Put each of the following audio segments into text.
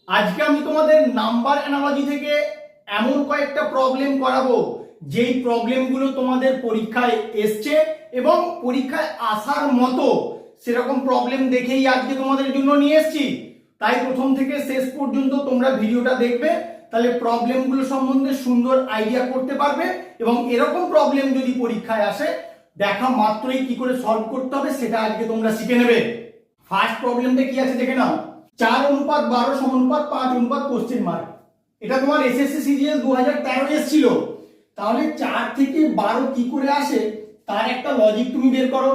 আজকে আমি তোমাদের নাম্বার অ্যানালজি থেকে এমন কয়েকটা প্রবলেম করাবো যেই প্রবলেমগুলো তোমাদের পরীক্ষায় এসছে এবং পরীক্ষায় আসার মতো সেরকম প্রবলেম দেখেই আজকে তোমাদের জন্য নিয়ে এসেছি। তাই প্রথম থেকে শেষ পর্যন্ত তোমরা ভিডিওটা দেখবে, তাহলে প্রবলেমগুলো সম্বন্ধে সুন্দর আইডিয়া করতে পারবে এবং এরকম প্রবলেম যদি পরীক্ষায় আসে দেখা মাত্রই কি করে সলভ করতে হবে সেটা আজকে তোমরা শিখে নেবে। ফার্স্ট প্রবলেমটা কি আছে দেখে নাও। 4:12 কোশ্চেন মার্ক। এটা তোমার এসএসসি সিজিএল 2013 এসেছিল। তাহলে 4 থেকে 12 কি করে আসে তার একটা লজিক তুমি বের করো।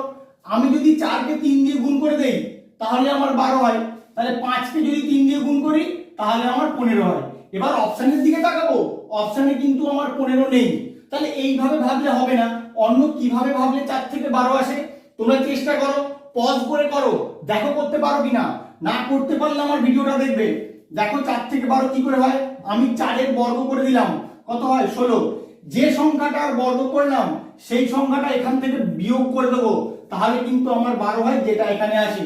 আমি যদি 4 কে 3 দিয়ে গুণ করে দেই তাহলে আমার 12 হয়, তাহলে 5 কে যদি 3 দিয়ে গুণ করি তাহলে আমার 15 হয়। এবার অপশনের দিকে তাকাবো, অপশনে কিন্তু আমার 15 নেই। তাহলে এইভাবে ভাবলে হবে না, অন্য কিভাবে ভাবলে 4 থেকে 12 আসে। তোমরা চেষ্টা করো, পজ করে করো, দেখো করতে পারো কিনা। না করতে পারলে আমার ভিডিওটা দেখবে। দেখো 4 থেকে 12 কি করে হয়। আমি 4 এর বর্গ করে দিলাম, কত হয় 16। যে সংখ্যাটার বর্গ করলাম সেই সংখ্যাটা এখান থেকে বিয়োগ করে দেবো, তাহলে কিন্তু আমার 12 হয়, যেটা এখানে আসে।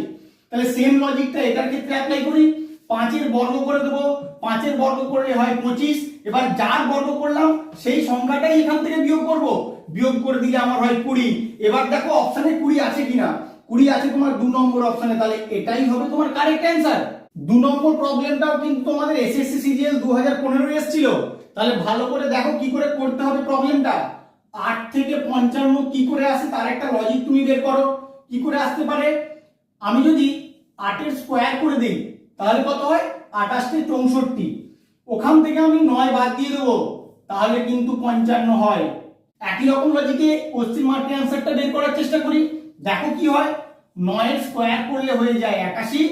তাহলে সেম লজিকটা এটার ক্ষেত্রে অ্যাপ্লাই করি। 5 এর বর্গ করে দেবো, 5 এর বর্গ করলে হয় 25। এবার যার বর্গ করলাম সেই সংখ্যাটাই এখান থেকে বিয়োগ করব, বিয়োগ করে দিলে আমার হয় 20। এবার দেখো অপশনে 20 আছে কিনা। 20 আছে তোমার 2 নম্বর অপশনে, তাহলে এটাই হবে তোমার কারেক্ট অ্যান্সার। 2 নম্বর প্রবলেমটাও কিন্তু তোমাদের এসএসসি সিজিএল 2015 এসেছিল। তাহলে ভালো করে দেখো কি করে করতে হবে প্রবলেমটা। 8 থেকে 55 কি করে আসে তার একটা লজিক তুমি বের করো। কি করে আসতে পারে, আমি যদি 8 এর স্কয়ার করে দেই তাহলে কত হয় 28 তে 64। ওখান থেকে আমি 9 বাদ দিয়ে দেবো, তাহলে কিন্তু 55 হয়। একই রকম লজিকে কোশ্চেন মার্কের অ্যান্সারটা বের করার চেষ্টা করি। দেখো কি হয়, 9 এর স্কয়ার করলে হয়ে যায় 81।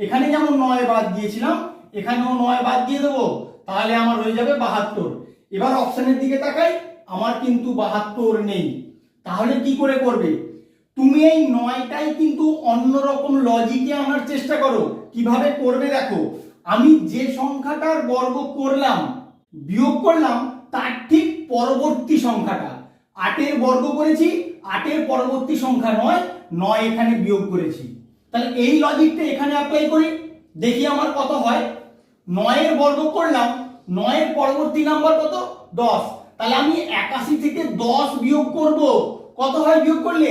এখানে যেমন 9 বাদ দিয়েছিলাম এখানেও 9 বাদ দিয়ে দেবো, তাহলে আমার হয়ে যাবে 72। এবার অপশনের দিকে তাকাই, আমার কিন্তু 72 নেই। তাহলে কি করে করবে, তুমি এই 9টাই কিন্তু অন্যরকম লজিকে আনার চেষ্টা করো। কিভাবে করবে দেখো, আমি যে সংখ্যাটার বর্গ করলাম বিয়োগ করলাম তার ঠিক পরবর্তী সংখ্যাটা। 8 এর বর্গ করেছি, 8 এর পরবর্তী সংখ্যা 9 এখানে বিয়োগ করেছি। তাহলে এই লজিকটা এখানে অ্যাপ্লাই করি, দেখি আমার কত হয়। 9 এর বর্গ করলাম, 9 এর পরবর্তী নাম্বার কত 10। তাহলে আমি 81 থেকে 10 বিয়োগ করব, কত হয় বিয়োগ করলে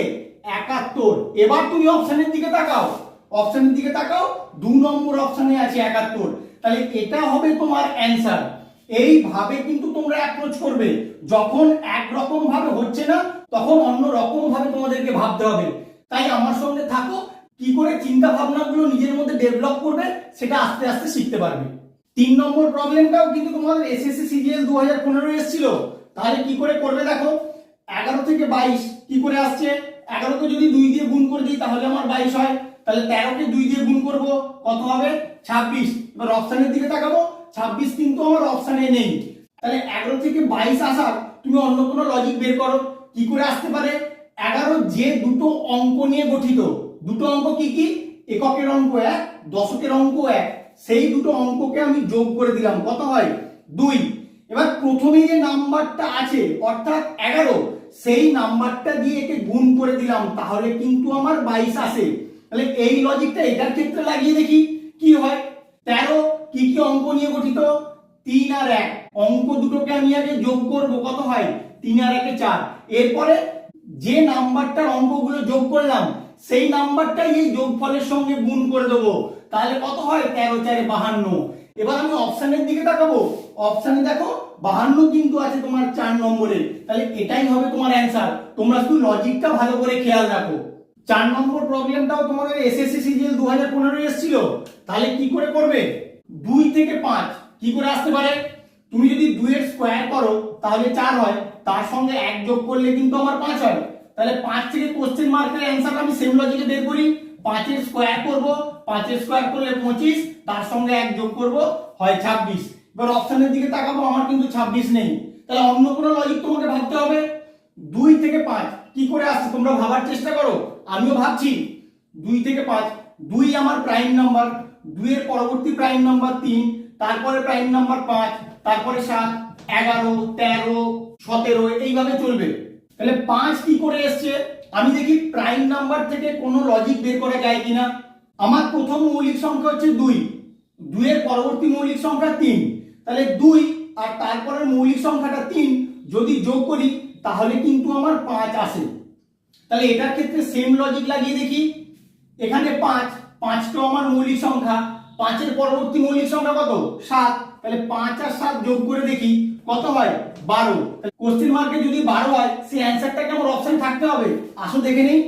71। এবার তুমি অপশনের দিকে তাকাও, অপশনের দিকে তাকাও, 2 নম্বর অপশনে আছে 71। তাহলে এটা হবে তোমার অ্যানসার। এইভাবে কিন্তু তোমরা অ্যাপ্রোচ করবে। যখন একরকম ভাবে হচ্ছে না তখন অন্য রকম ভাবে তোমাদেরকে ভাবতে হবে। তাই আমার সঙ্গে থাকো, কি করে চিন্তা ভাবনাগুলো নিজের মধ্যে ডেভেলপ করবে সেটা আস্তে আস্তে শিখতে পারবে। 3 নম্বর প্রবলেমটাও কিন্তু তোমাদের এসএসসি সিজিএল 2015 এসেছিল। তাহলে কি করে করবে দেখো, 11 থেকে 22 কি করে আসছে। 11 কে যদি 2 দিয়ে গুণ করে দিই তাহলে আমার 22 হয়। তাহলে 13 কে 2 দিয়ে গুণ করব, কত হবে 26। এবার অপশনের দিকে তাকাবো, 26 কিন্তু আমার অপশনে নেই। তাহলে 11 থেকে 22 আসার তুমি অন্য কোনো লজিক বের করো। কি করে আসতে পারে, 11 যে দুটো অঙ্ক নিয়ে গঠিত, দুটো অঙ্ক কি কি, এককের অঙ্ক 1, দশকের অঙ্ক 1, সেই দুটো অঙ্ককে আমি যোগ করে দিলাম, কত হয় 2। এবার প্রথমে যে নাম্বারটা আছে অর্থাৎ 11, সেই নাম্বারটা দিয়ে একে গুণ করে দিলাম, তাহলে কিন্তু আমার 22 আসে। তাহলে এই লজিকটা এটার ক্ষেত্রে লাগিয়ে দেখি কি হয়। 13 কি কি অঙ্ক নিয়ে গঠিত, 3 আর 1, অঙ্ক দুটোকে আমি আগে যোগ করব, কত হয় 3 আর 1 4। এরপরে যে নাম্বারটার অঙ্কগুলো যোগ করলাম সেই নাম্বারটাই এই যোগফলের সঙ্গে গুণ করে দেবো, তাহলে কত হয় 13 4 52। এবার আমি অপশনের দিকে তাকাবো, অপশনে দেখো 52 কিন্তু আছে তোমার 4 নম্বরে। তাহলে এটাই হবে তোমার অ্যানসার। তোমরা শুধু লজিকটা ভালো করে খেয়াল রাখো। 4 নম্বর প্রবলেমটাও তোমাদের এসএসসি সিজিএল 2015 এসেছিল। তাহলে কি করে করবে, 2 থেকে 5 কি করে আসতে পারে। তুমি যদি 2 এর স্কয়ার করো তাহলে 4 হয়, তার সঙ্গে 1 যোগ করলে কিন্তু আমার 5 হয়। তাহলে 5 থেকে কোশ্চেন মার্কের অ্যানসার আমি সেম লজিকে বের করি। 5 এর স্কয়ার করব, 5 এর স্কয়ার করলে 25, তার সঙ্গে 1 যোগ করব, হয় 26। এবার অপশনের দিকে তাকাবো, আমার কিন্তু 26 নেই। তাহলে অন্য কোনো লজিক তোমাকে ভাবতে হবে। 2 থেকে 5 কি করে আসছে তোমরা ভাবার চেষ্টা করো, আমিও ভাবছি। 2 থেকে 5, 2 আমার প্রাইম নাম্বার, 2 এর পরবর্তী প্রাইম নাম্বার 3, তারপরে প্রাইম নাম্বার 5, তারপরে 7, 11, 13, 17, এইভাবে চলবে। তাহলে 5 কি করে এসছে, আমি দেখি প্রাইম নাম্বার থেকে কোনো লজিক বের করা যায় কিনা। আমার প্রথম মৌলিক সংখ্যা হচ্ছে 2, 2 এর পরবর্তী মৌলিক সংখ্যা 3, তাহলে 2 আর তারপরের মৌলিক সংখ্যাটা 3 যদি যোগ করি তাহলে কিন্তু আমার 5 আসে। তাহলে এটার ক্ষেত্রে সেম লজিক লাগিয়ে দেখি। এখানে 5, 5টাও আমার মৌলিক সংখ্যা, 5 এর পরবর্তী মৌলিক সংখ্যা কত? 7, তাহলে 5 আর 7 যোগ করে দেখি কত হয়? 12। কোশ্চেন মার্কে যদি 12 হয় সেই অ্যানসারটাকে আমার অপশন থাকতে হবে। আসো দেখে নেই,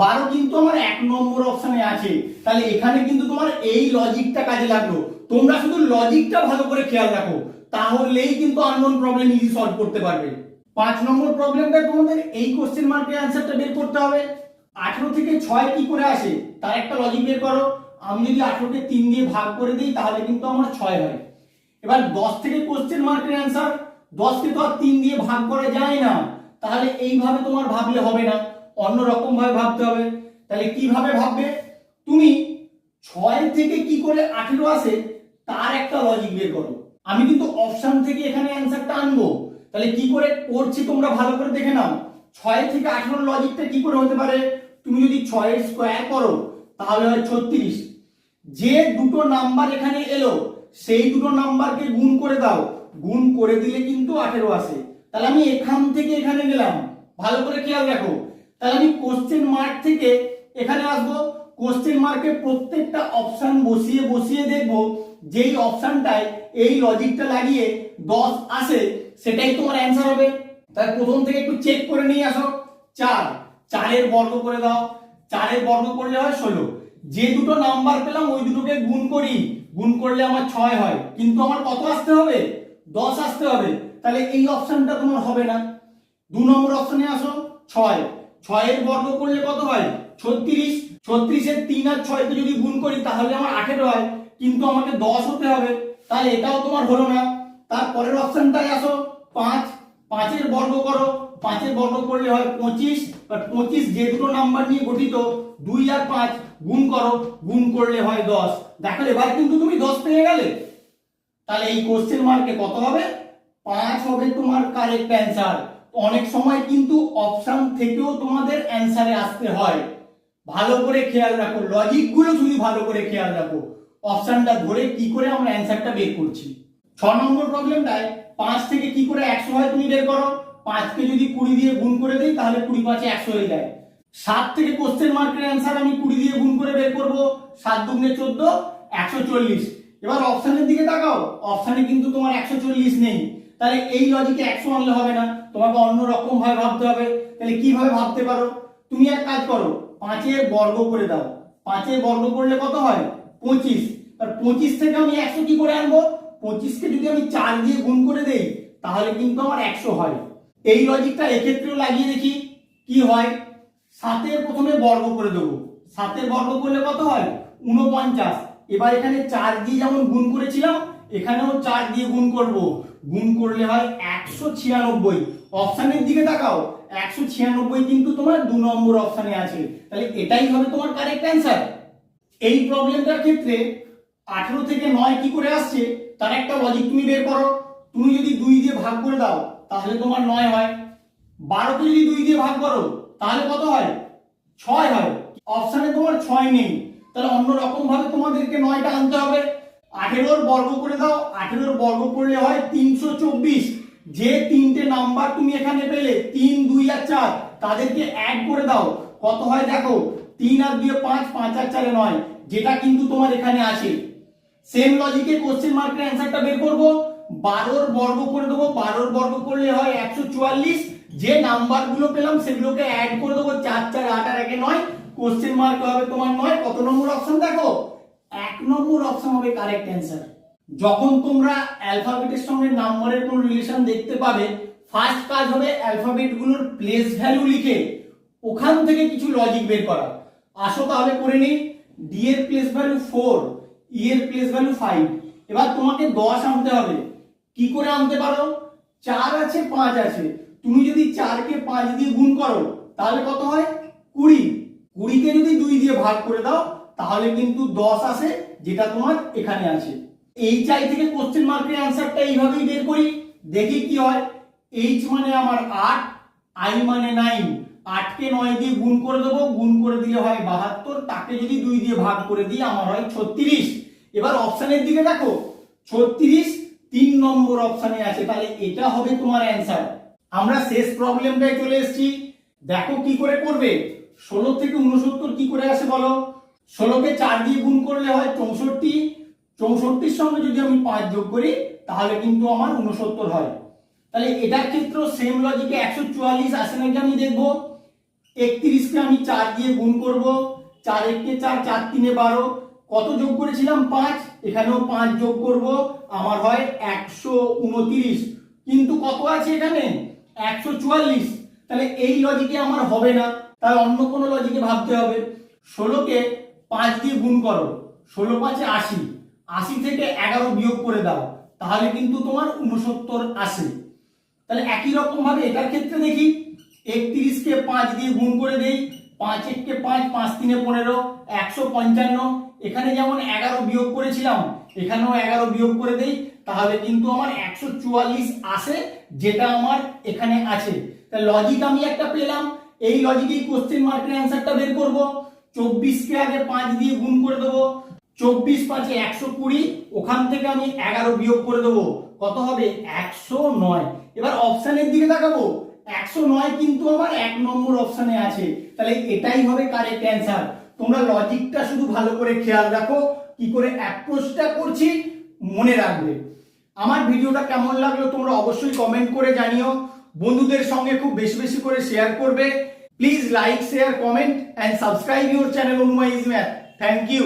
12 কিন্তু আমার 1 নম্বর অপশনে আছে। তাহলে এখানে কিন্তু তোমার এই লজিকটা কাজে লাগলো। তোমরা শুধু লজিকটা ভালো করে খেয়াল রাখো, তাহলেই কিন্তু আননোন প্রবলেম ইজি সলভ করতে পারবে। 5 নম্বর প্রবলেমটা তোমাদের এই কোশ্চেন মার্কের অ্যানসারটা বের করতে হবে। 18 থেকে 6 কি করে আসে তার একটা লজিক বের করো। আমি যদি 18 কে 3 দিয়ে ভাগ করে দিই তাহলে কিন্তু আমার 6 হয়। এবার 10 থেকে কোশ্চেন মার্কের অ্যানসার, 10 কে তো আর 3 দিয়ে ভাগ করা যায় না, তাহলে এইভাবে তোমার ভাবলে হবে না, অন্য রকম ভাবে ভাবতে হবে। তাহলে কিভাবে ভাববে? তুমি 6 থেকে কি করে 18 আসে তার একটা লজিক বের করো। আমি কিন্তু অপশন থেকে এখানে অ্যানসারটা আনবো। তাহলে কি করে করছি তোমরা ভালো করে দেখে নাও। 6 থেকে 18 লজিকটা কি করে হতে পারে? তুমি যদি 6 এর স্কয়ার করো তাহলে হয় 36। যে দুটো নাম্বার এখানে এলো সেই দুটো নাম্বারকে গুণ করে দাও, গুণ করে দিলে কিন্তু 18 আসে। তাহলে আমি এখান থেকে এখানে গেলাম, ভালো করে খেয়াল রাখো। তাহলে আমি কোশ্চেন মার্ক থেকে এখানে আসবো, কোশ্চেন মার্কে প্রত্যেকটা অপশন বসিয়ে বসিয়ে দেখবো যেই অপশনটায় এই লজিকটা লাগিয়ে 10 আসে সেটাই তোমার অ্যান্সার হবে। তাহলে প্রথম থেকে একটু চেক করে নিয়ে আসো। 4, 4 এর বর্গ করে দাও, 4 এর বর্গ করলে হয় 16। যে দুটো নাম্বার পেলাম ওই দুটোকে গুণ করি, গুণ করলে আমার 6 হয়, কিন্তু আমার কত আসতে হবে? 10 আসতে হবে। তাহলে এই অপশনটা তোমার হবে না। 2 নম্বর অপশনে আসো। 6, 6 এর বর্গ করলে কত হয়? 36। 36 এর 3 আর 6 কে যদি গুণ করি তাহলে আমার 18 হয়, কিন্তু আমাকে 10 হতে হবে, তাহলে এটাও তোমার হলো না। তারপরের অপশনটায় আসো। 5, 5 এর বর্গ করো, 5 এর বর্গ করলে হয় 25। আর 25 যে দুটো নাম্বার নিয়ে গঠিত 2 আর 5 গুণ করো, গুণ করলে হয় 10। দেখো এবার কিন্তু তুমি 10 পেয়ে গেলে। তাহলে এই কোশ্চেন মার্কে কত হবে? 5 হবে তোমার কারেক্ট অ্যান্সার। অনেক সময় কিন্তু অপশন থেকেও তোমাদের অ্যান্সারে আসতে হয়, ভালো করে খেয়াল রাখো, লজিক গুলো শুধু ভালো করে খেয়াল রাখো, অপশনটা ধরে কি করে আমরা অ্যান্সারটা বের করছি। 6 নম্বর প্রবলেমটায় 5 থেকে কি করে 100 হয় তুমি বের করো। 5 কে যদি 20 দিয়ে গুণ করে দেই তাহলে 20 5 100 হয়ে যায়। 7 থেকে কোশ্চেন মার্কের অ্যান্সার আমি 20 দিয়ে গুণ করে বের করব। 7 দুগুণে 14, 140। এবার অপশনের দিকে তাকাও, অপশনে কিন্তু তোমার 140 নেই, তাহলে এই লজিকে 100 আনলে হবে না, তোমাকে অন্য রকম ভাবে ভাবতে হবে। তাহলে কিভাবে ভাবতে পারো? তুমি এক কাজ করো, 5 এর বর্গ করে দাও। 5 এর বর্গ করলে কত হয়? 25। আর 25 থেকে আমি 100 কি করে আনবো? 25 কে যদি আমি 4 দিয়ে গুণ করে দেই তাহলে কিন্তু আমার 100 হয়। এই লজিকটা এক্ষেত্রেও লাগিয়ে দেখি কি হয়। 7 এর প্রথমে বর্গ করে দেবো, 7 এর বর্গ করলে কত হয়? 49। এবার এখানে 4 দিয়ে যেমন গুণ করেছিলাম এখানেও 4 দিয়ে গুণ করব, গুণ করলে হয় 196। অপশনের দিকে তাকাও, 196 কিন্তু তোমার 2 নম্বর অপশনে আছে, তাহলে এটাই হবে তোমার কারেক্ট অ্যান্সার। এই প্রবলেমটার ক্ষেত্রে 18 থেকে 9 কি করে আসছে তার একটা লজিক তুমি বের করো। তুমি যদি 2 দিয়ে ভাগ করে দাও তাহলে তোমার 9 হয়। 12 কে যদি 2 দিয়ে ভাগ করো তাহলে কত হয়? 6 হয়। অপশনে তোমার 6 নেই, তাহলে অন্য রকম ভাবে তোমাদেরকে 9টা আনতে হবে। 18 এর বর্গ করে দাও, 18 এর বর্গ করলে হয় 324। যে তিনটে নাম্বার তুমি এখানে পেলে 3, 2 আর 4 তাদেরকে অ্যাড করে দাও, কত হয় দেখো? 3 আর 2 5, 5 আর 4 9, যেটা কিন্তু তোমার এখানে আছে। সেম লজিকে কোশ্চেন মার্কের অ্যানসারটা বের করব। 12 এর বর্গ করে দেবো, 12 এর বর্গ করলে হয় 144। যে নাম্বারগুলো পেলাম সেগুলোকে অ্যাড করে দেবো, 4 4 8 আর 1 9, কোশ্চেন মার্ক হবে তোমার 9। কত নম্বর অপশন দেখো? 1 নম্বর অপশন হবে কারেক্ট অ্যান্সার। যখন তোমরা অ্যালফাবেটের সঙ্গে নাম্বারের কোনো রিলেশন দেখতে পাবে, ফার্স্ট কাজ হবে অ্যালফাবেটগুলোর প্লেস ভ্যালু লিখে ওখান থেকে কিছু লজিক বের করা। আসো তাহলে করে নিই। ডি এর প্লেস ভ্যালু 4, ই এর প্লেস ভ্যালু 5। এবার তোমাকে 10 আনতে হবে। কি করে আনতে পারো? 4 আছে 5 আছে, তুমি যদি 4 কে 5 দিয়ে গুণ করো তাহলে কত হয়? 20। 20 কে যদি 2 দিয়ে ভাগ করে দাও তাহলে কিন্তু 10 আসে, যেটা তোমার এখানে আছে। এইচ আই থেকে কোশ্চেন মার্কের অ্যানসারটা এইভাবেই বের করি, দেখি কি হয়। এইচ মানে আমার 8, আই মানে 9। 8 কে 9 দিয়ে গুণ করে দেবো, গুণ করে দিলে হয় 72। তাকে যদি 2 দিয়ে ভাগ করে দিই আমার হয় 36। এবার অপশনের দিকে দেখো 36 3 নম্বর অপশনে আছে, তাহলে এটা হবে তোমার অ্যান্সার। আমরা শেষ প্রবলেমটায় চলে এসেছি। দেখো কি করে করবে। 16 থেকে 69 কি করে আসে বলো। 16কে 4 দিয়ে গুণ করলে হয় 64, 64-র সঙ্গে যদি আমি 5 যোগ করি তাহলে কিন্তু আমার 69 হয়। তাহলে এটার ক্ষেত্রে সেম লজিকে 144 আসে নাকি আমি দেখবো। 31কে আমি 4 দিয়ে গুণ করব, 4 1 4, 4 3 12, কত যোগ করেছিলাম 5, এখানেও 5 যোগ করব, আমার হয় 129। কিন্তু কত আছে এখানে 144, তাহলে এই লজিকে আমার হবে না, তাহলে অন্য কোনো লজিকে ভাবতে হবে। 16কে 5 দিয়ে গুণ করো, 16 5 80, 80 থেকে 11 বিয়োগ করে দাও, তাহলে কিন্তু তোমার 69 আসে। তাহলে একই রকম ভাবে এটার ক্ষেত্রে দেখি 31কে 5 দিয়ে গুণ করে দেই, 5 1 5, 5 3 15, 155, এখানে যেমন 11 বিয়োগ করেছিলাম এখানেও 11 বিয়োগ করে দেই, তাহলে কিন্তু আমার 144 আসে, যেটা আমার এখানে আছে। তাহলে লজিক আমি একটা পেলাম, এই লজিকেই কোশ্চেন মার্কের অ্যান্সারটা বের করব। 24কে আগে 5 দিয়ে গুণ করে দেবো, 24 5 120, ওখান থেকে আমি 11 বিয়োগ করে দেবো, কত হবে 109। এবার অপশনের দিকে তাকাবো, 109 কিন্তু আমার 1 নম্বর অপশনে আছে, তাহলে এটাই হবে কারেক্ট অ্যান্সার। তোমরা লজিকটা শুধু ভালো করে খেয়াল রাখো, কি করে অ্যাপ্রোচটা করছি মনে রাখবে। আমার ভিডিওটা কেমন লাগলো তোমরা অবশ্যই কমেন্ট করে জানিও, বন্ধুদের সঙ্গে খুব বেশি বেশি করে শেয়ার করবে। Please like share comment and subscribe your channel Anuma is math. Thank you.